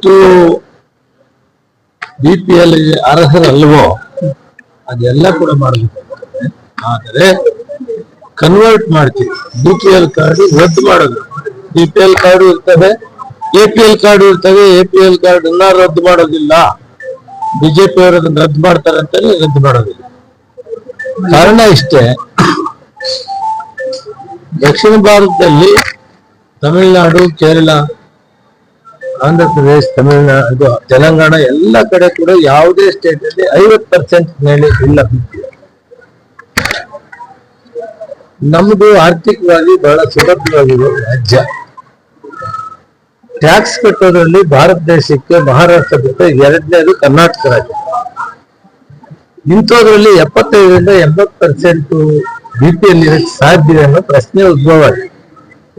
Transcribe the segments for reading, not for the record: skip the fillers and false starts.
ಎಷ್ಟು BPL ಅರ್ಹರಲ್ವೋ ಅದೆಲ್ಲ ಕೂಡ ಮಾಡಬೇಕು. ಆದರೆ ಕನ್ವರ್ಟ್ ಮಾಡ್ತೀವಿ. BPL ಕಾರ್ಡ್ ರದ್ದು ಮಾಡೋದು. BPL ಕಾರ್ಡ್ ಇರ್ತದೆ, APL ಕಾರ್ಡ್ ಇರ್ತದೆ. APL ಕಾರ್ಡ್ ಅನ್ನ ರದ್ದು ಮಾಡೋದಿಲ್ಲ. ಬಿಜೆಪಿ ಅವರು ಅದನ್ನ ರದ್ದು ಮಾಡ್ತಾರೆ ಅಂತಾನೆ ರದ್ದು ಮಾಡೋದಿಲ್ಲ. ಕಾರಣ ಇಷ್ಟೇ, ದಕ್ಷಿಣ ಭಾರತದಲ್ಲಿ ತಮಿಳುನಾಡು, ಕೇರಳ, ಆಂಧ್ರ ಪ್ರದೇಶ, ತಮಿಳುನಾಡು, ತೆಲಂಗಾಣ ಎಲ್ಲ ಕಡೆ ಕೂಡ ಯಾವುದೇ ಸ್ಟೇಟ್ ಅಲ್ಲಿ 50% ಮೇಲೆ ಇಲ್ಲ. ನಮ್ದು ಆರ್ಥಿಕವಾಗಿ ಬಹಳ ಸುಲಭವಾಗಿರೋ ರಾಜ್ಯ. ಟ್ಯಾಕ್ಸ್ ಕಟ್ಟೋದ್ರಲ್ಲಿ ಭಾರತ ದೇಶಕ್ಕೆ ಮಹಾರಾಷ್ಟ್ರ ಬಿಟ್ಟು ಎರಡನೇದು ಕರ್ನಾಟಕ ರಾಜ್ಯ. ಇಂಥದ್ರಲ್ಲಿ 75ರಿಂದ 80% BPL ಇರಕ್ಕೆ ಸಾಧ್ಯ ಅನ್ನೋ ಪ್ರಶ್ನೆ ಉದ್ಭವ ಆಗಿದೆ.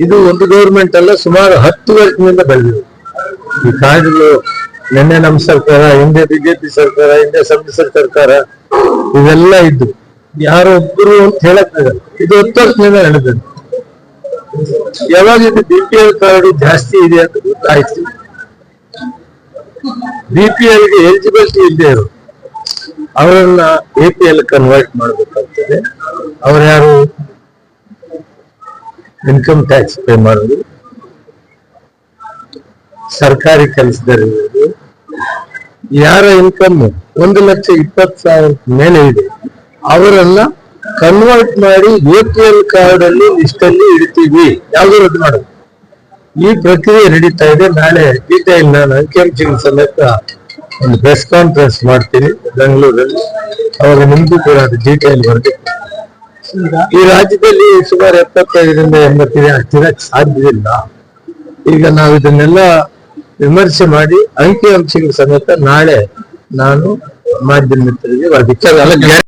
ಇದು ಒಂದು ಗೌರ್ಮೆಂಟ್ ಅಲ್ಲ, ಸುಮಾರು 10 ವರ್ಷದಿಂದ ಬೆಳೆದಿದೆ ಈ ಕಾರ್ಡ್ಗಳು. ನಿನ್ನೆ ನಮ್ಮ ಸರ್ಕಾರ, ಹಿಂದೆ ಬಿಜೆಪಿ ಸರ್ಕಾರ, ಹಿಂದೆ ಸಮ್ಮಿಶ್ರ ಸರ್ಕಾರ, ಇವೆಲ್ಲ ಇದ್ದು ಯಾರೊಬ್ಬರು ಅಂತ ಹೇಳಕ್ ಆಗಲ್ಲ. ಇದು 10 ವರ್ಷದಿಂದ ನಡೆದಿದೆ. ಯಾವಾಗ ಇದು BPL ಕಾರ್ಡ್ ಜಾಸ್ತಿ ಇದೆ ಅಂತ ಗೊತ್ತಾಯ್ತು, BPL ಗೆ ಎಲಿಜಿಬಿಲಿಟಿ ಇಲ್ಲದೆ ಇರೋ ಅವರನ್ನ APL ಕನ್ವರ್ಟ್ ಮಾಡಬೇಕಾಗ್ತದೆ. ಅವ್ರು ಯಾರು ಇನ್ಕಮ್ ಟ್ಯಾಕ್ಸ್ ಪೇ ಮಾಡೋದು, ಸರ್ಕಾರಿ ಕೆಲಸದಲ್ಲಿರೋದು, ಯಾರ ಇನ್ಕಮ್ 1,20,000 ಮೇಲೆ ಇದೆ ಅವರನ್ನ ಕನ್ವರ್ಟ್ ಮಾಡಿ APL ಕಾರ್ಡ್ ಅಲ್ಲಿ ಲಿಸ್ಟ್ ಅಲ್ಲಿ ಇಡ್ತೀವಿ. ಯಾವ್ದು ರದ್ದು ಮಾಡೋದು. ಈ ಪ್ರಕ್ರಿಯೆ ನಡೀತಾ ಇದೆ. ನಾಳೆ ಡೀಟೇಲ್ ನಾನು ಅಂಕಿಅಂಶಗಳ ಸಮೇತ ಒಂದು ಪ್ರೆಸ್ ಕಾನ್ಫರೆನ್ಸ್ ಮಾಡ್ತೀನಿ ಬೆಂಗಳೂರಲ್ಲಿ. ಅವಾಗ ನಿಮ್ಗೂ ಕೂಡ ಅದು ಡೀಟೇಲ್ ಬರಬೇಕು. ಈ ರಾಜ್ಯದಲ್ಲಿ ಸುಮಾರು 75ರಿಂದ 80 ಅಷ್ಟಿರಕ್ಕೆ ಸಾಧ್ಯವಿಲ್ಲ. ಈಗ ನಾವು ಇದನ್ನೆಲ್ಲ ವಿಮರ್ಶೆ ಮಾಡಿ ಅಂಕಿಅಂಶಗಳ ಸಮೇತ ನಾಳೆ ನಾನು ಮಾಧ್ಯಮ ಮಿತ್ರರಿಗೆ ವರದಿ